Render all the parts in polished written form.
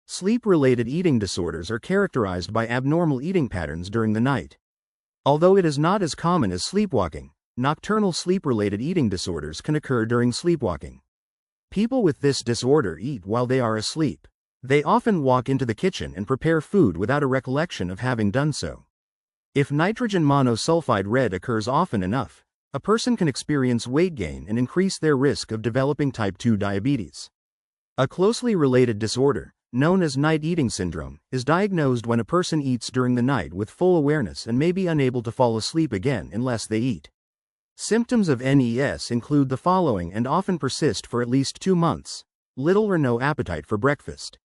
Sleep-related eating disorders are characterized by abnormal eating patterns during the night. Although it is not as common as sleepwalking, nocturnal sleep-related eating disorders can occur during sleepwalking. People with this disorder eat while they are asleep. They often walk into the kitchen and prepare food without a recollection of having done so. If nitrogen monosulfide red occurs often enough, a person can experience weight gain and increase their risk of developing type 2 diabetes. A closely related disorder, known as night eating syndrome, is diagnosed when a person eats during the night with full awareness and may be unable to fall asleep again unless they eat. Symptoms of NES include the following and often persist for at least 2 months: little or no appetite for breakfast,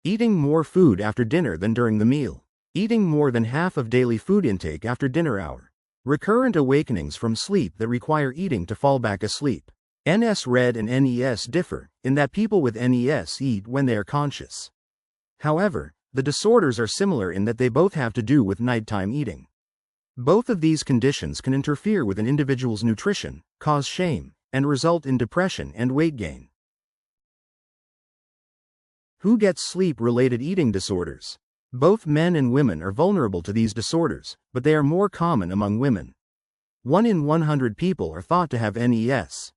eating more food after dinner than during the meal, eating more than half of daily food intake after dinner hour, recurrent awakenings from sleep that require eating to fall back asleep. NS-RED and NES differ in that people with NES eat when they are conscious. However, the disorders are similar in that they both have to do with nighttime eating. Both of these conditions can interfere with an individual's nutrition, cause shame, and result in depression and weight gain. Who gets sleep-related eating disorders? Both men and women are vulnerable to these disorders, but they are more common among women. 1 in 100 people are thought to have NES.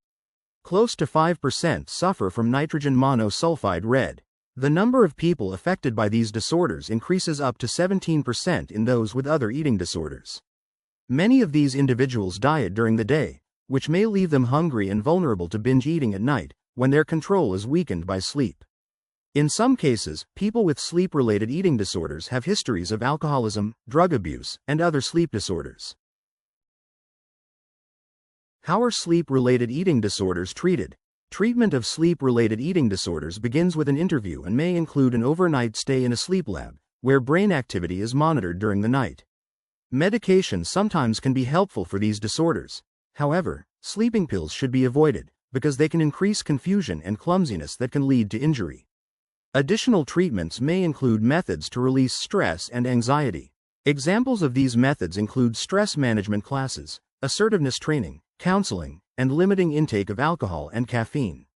Close to 5% suffer from nitrogen monosulfide red. The number of people affected by these disorders increases up to 17% in those with other eating disorders. Many of these individuals diet during the day, which may leave them hungry and vulnerable to binge eating at night, when their control is weakened by sleep. In some cases, people with sleep-related eating disorders have histories of alcoholism, drug abuse, and other sleep disorders. How are sleep-related eating disorders treated? Treatment of sleep-related eating disorders begins with an interview and may include an overnight stay in a sleep lab, where brain activity is monitored during the night. Medication sometimes can be helpful for these disorders. However, sleeping pills should be avoided, because they can increase confusion and clumsiness that can lead to injury. Additional treatments may include methods to release stress and anxiety. Examples of these methods include stress management classes, assertiveness training, counseling, and limiting intake of alcohol and caffeine.